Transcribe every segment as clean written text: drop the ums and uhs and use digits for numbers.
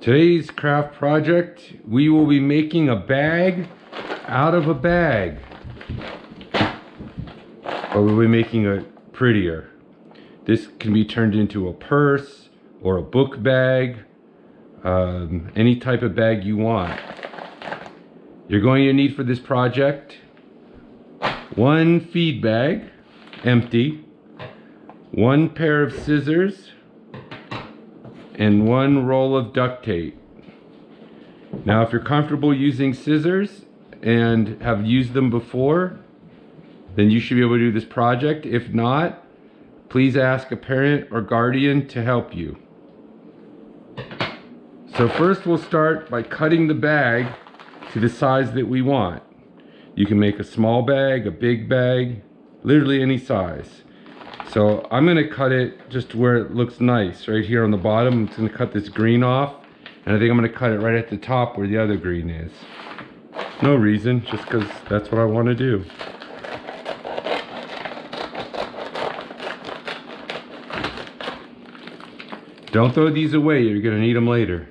Today's craft project, we will be making a bag out of a bag. Or we'll be making it prettier. This can be turned into a purse or a book bag, any type of bag you want. You're going to need for this project one feed bag, empty, one pair of scissors, and one roll of duct tape. Now if you're comfortable using scissors and have used them before, then you should be able to do this project. If not, please ask a parent or guardian to help you. So first we'll start by cutting the bag to the size that we want. You can make a small bag, a big bag, literally any size. So I'm gonna cut it just where it looks nice, right here on the bottom. I'm just gonna cut this green off, and I think I'm gonna cut it right at the top where the other green is. No reason, just because that's what I want to do. Don't throw these away, you're gonna need them later.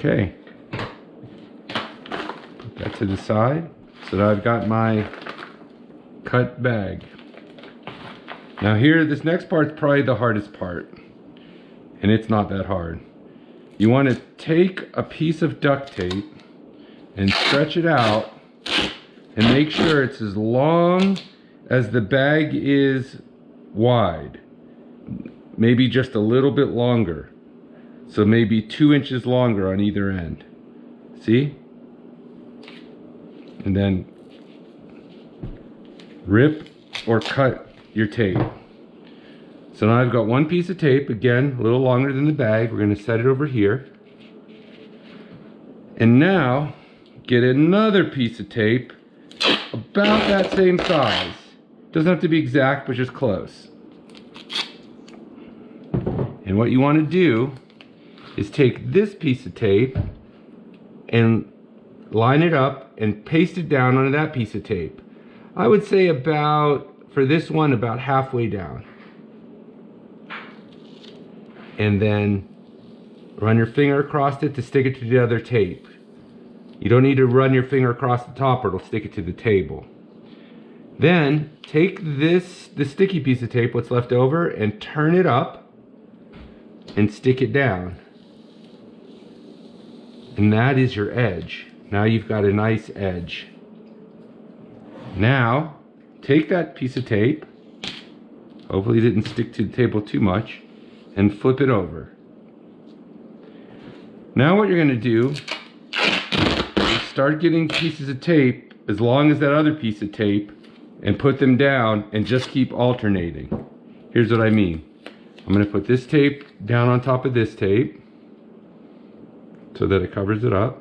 Okay, put that to the side so that I've got my cut bag. Now here, this next part's probably the hardest part, and it's not that hard. You want to take a piece of duct tape and stretch it out and make sure it's as long as the bag is wide, maybe just a little bit longer. So maybe 2 inches longer on either end. See? And then rip or cut your tape. So now I've got one piece of tape, again, a little longer than the bag. We're gonna set it over here. And now, get another piece of tape about that same size. Doesn't have to be exact, but just close. And what you wanna do is take this piece of tape and line it up and paste it down onto that piece of tape. I would say about, for this one, about halfway down. And then run your finger across it to stick it to the other tape. You don't need to run your finger across the top or it'll stick it to the table. Then take the sticky piece of tape, what's left over, and turn it up and stick it down. And that is your edge. Now you've got a nice edge. Now, take that piece of tape, hopefully it didn't stick to the table too much, and flip it over. Now what you're gonna do is start getting pieces of tape as long as that other piece of tape and put them down and just keep alternating. Here's what I mean. I'm gonna put this tape down on top of this tape so that it covers it up.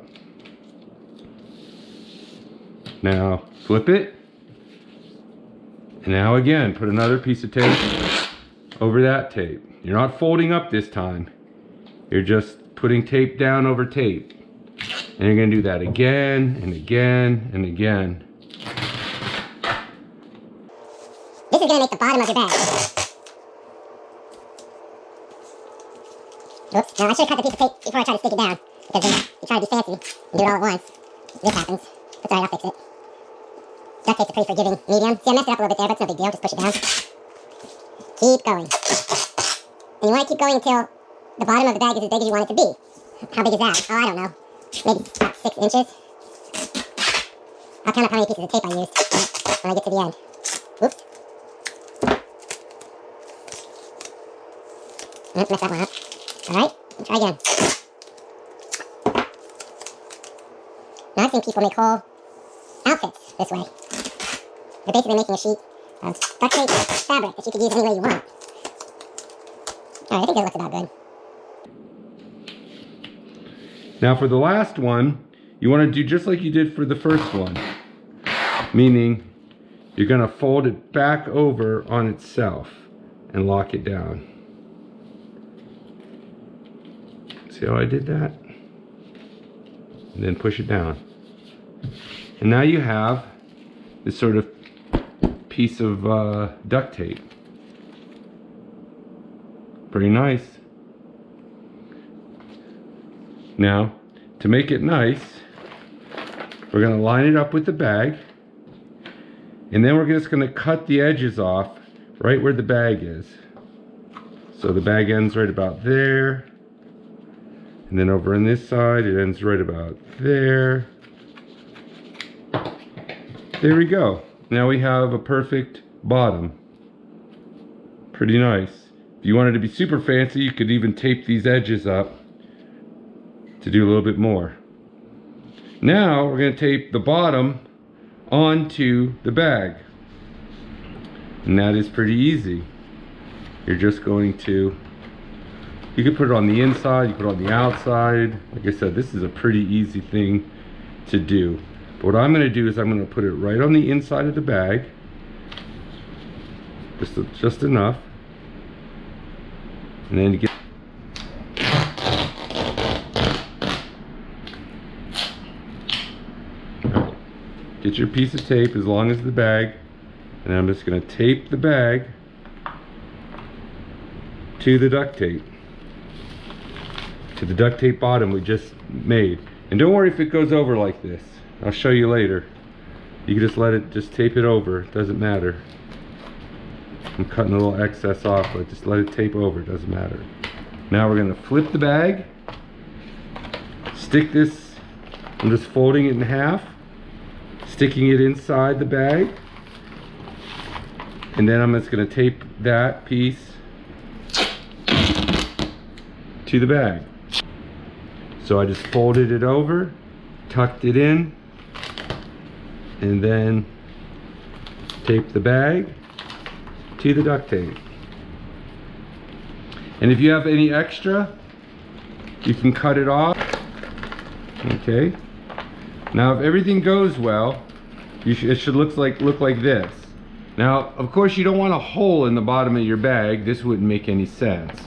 Now flip it, and now again put another piece of tape over that tape. You're not folding up this time, you're just putting tape down over tape, and you're gonna do that again and again and again. This is gonna make the bottom of your bag. Oops, now I should have cut the piece of tape before I try to stick it down, because then you try to be fancy and do it all at once. This happens. That's alright, I'll fix it. Duct tape's a pretty forgiving medium. See, I messed it up a little bit there, but it's no big deal. Just push it down. Keep going. And you want to keep going until the bottom of the bag is as big as you want it to be. How big is that? Oh, I don't know. Maybe about 6 inches. I'll count up how many pieces of tape I used when I get to the end. Oops. Messed that one up. Alright, try again. Now I've seen people make whole outfits this way. They're basically making a sheet of duct tape fabric that you could use any way you want. Alright, I think that looks about good. Now for the last one, you want to do just like you did for the first one. Meaning, you're going to fold it back over on itself and lock it down. See how I did that? And then push it down. And now you have this sort of piece of duct tape. Pretty nice. Now, to make it nice, we're going to line it up with the bag, and then we're just going to cut the edges off right where the bag is. So the bag ends right about there, and then over on this side it ends right about there. There we go. Now we have a perfect bottom. Pretty nice. If you wanted to be super fancy, you could even tape these edges up to do a little bit more. Now we're going to tape the bottom onto the bag. And that is pretty easy. You're just going to, you can put it on the inside, you put it on the outside. Like I said, this is a pretty easy thing to do. But what I'm going to do is I'm going to put it right on the inside of the bag. Just enough. And then get your piece of tape as long as the bag, and I'm just going to tape the bag to the duct tape, bottom we just made. And don't worry if it goes over like this. I'll show you later. You can just let it, just tape it over. It doesn't matter. I'm cutting a little excess off, but just let it tape over. It doesn't matter. Now we're going to flip the bag. Stick this, I'm just folding it in half, sticking it inside the bag, and then I'm just going to tape that piece to the bag. So I just folded it over, tucked it in, and then tape the bag to the duct tape. And if you have any extra, you can cut it off. Okay. Now if everything goes well, it should look like this. Now of course you don't want a hole in the bottom of your bag. This wouldn't make any sense.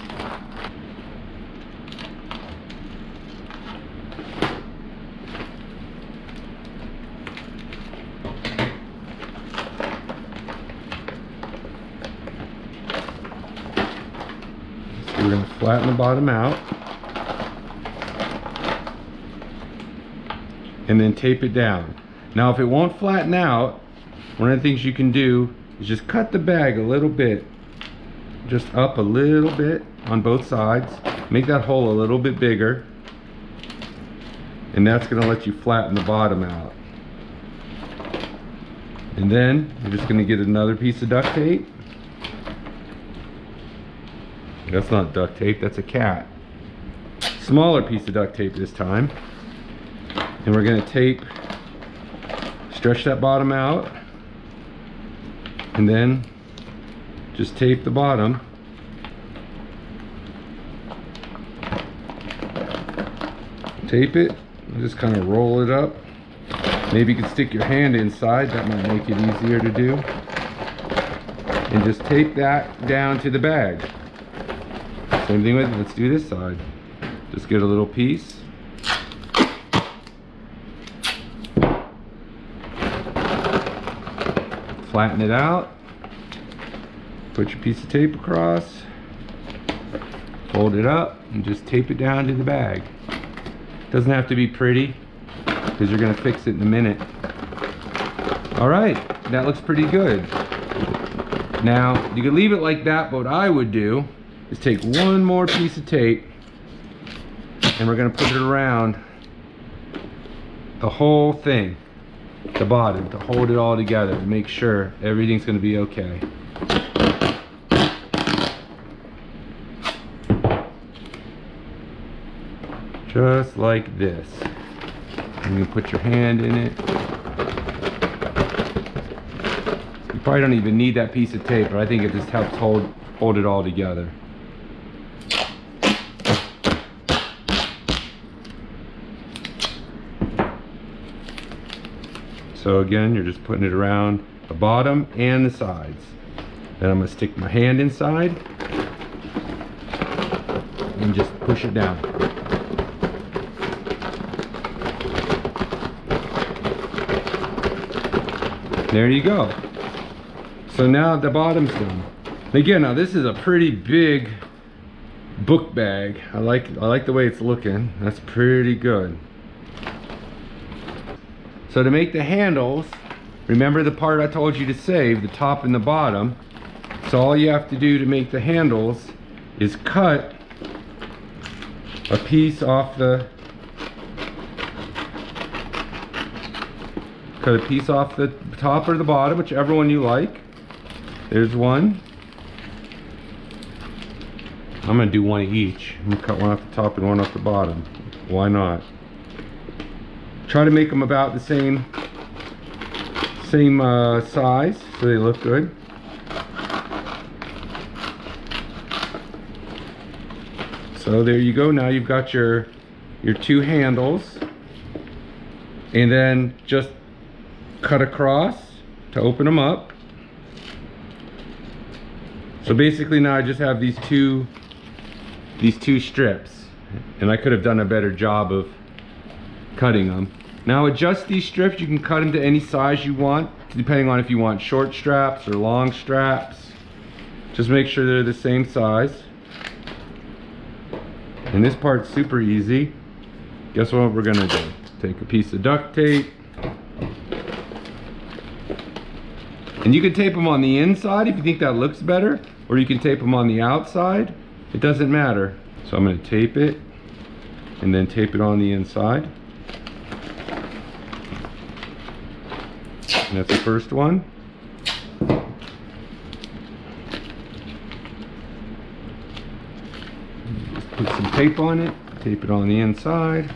We're going to flatten the bottom out and then tape it down. Now if it won't flatten out, one of the things you can do is just cut the bag a little bit, just up a little bit on both sides, make that hole a little bit bigger, and that's going to let you flatten the bottom out. And then you're just going to get another piece of duct tape. That's not duct tape, that's a cat. Smaller piece of duct tape this time. And we're going to tape, stretch that bottom out, and then just tape the bottom. Tape it, and just kind of roll it up. Maybe you can stick your hand inside, that might make it easier to do. And just tape that down to the bag. Same thing with it. Let's do this side. Just get a little piece. Flatten it out. Put your piece of tape across. Fold it up and just tape it down to the bag. Doesn't have to be pretty because you're going to fix it in a minute. Alright, that looks pretty good. Now, you can leave it like that, but what I would do is take one more piece of tape and we're going to put it around the whole thing, the bottom, to hold it all together, to make sure everything's going to be okay. Just like this. And you can put your hand in it. You probably don't even need that piece of tape, but I think it just helps hold it all together. So again, you're just putting it around the bottom and the sides. Then I'm going to stick my hand inside and just push it down. There you go. So now the bottom's done. Again, now this is a pretty big book bag. I like the way it's looking. That's pretty good. So to make the handles, remember the part I told you to save, the top and the bottom. So all you have to do to make the handles is cut a piece off the top or the bottom, whichever one you like. There's one. I'm gonna do one each. I'm gonna cut one off the top and one off the bottom. Why not? Try to make them about the same size so they look good. So there you go. Now you've got your two handles, and then just cut across to open them up. So basically now I just have these two strips, and I could have done a better job of cutting them. Now adjust these strips. You can cut them to any size you want, depending on if you want short straps or long straps. Just make sure they're the same size. And this part's super easy. Guess what we're gonna do? Take a piece of duct tape. And you can tape them on the inside if you think that looks better, or you can tape them on the outside. It doesn't matter. So I'm gonna tape it and then tape it on the inside. And that's the first one. Just put some tape on it, tape it on the inside.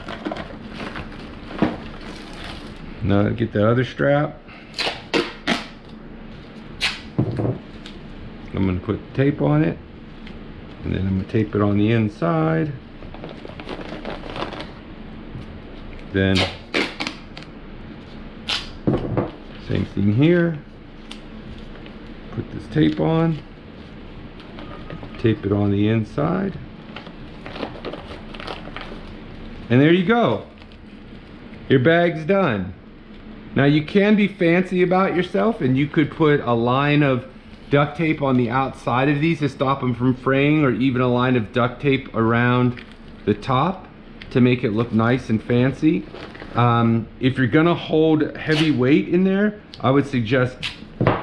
Now get the other strap. I'm going to put the tape on it, and then I'm going to tape it on the inside. Then same thing here. Put this tape on, tape it on the inside, and there you go. Your bag's done. Now you can be fancy about yourself, and you could put a line of duct tape on the outside of these to stop them from fraying, or even a line of duct tape around the top to make it look nice and fancy. If you're gonna hold heavy weight in there, I would suggest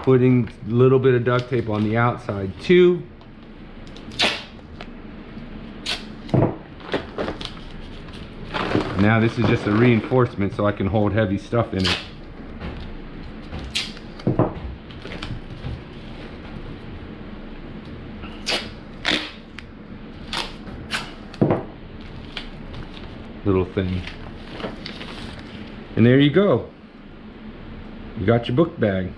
putting a little bit of duct tape on the outside too. Now this is just a reinforcement so I can hold heavy stuff in it. Little thing. And there you go. You got your book bag.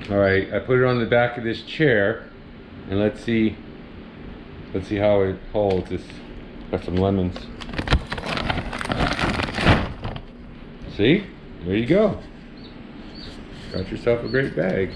Alright, I put it on the back of this chair, and let's see how it holds. This got some lemons. See? There you go. Got yourself a great bag.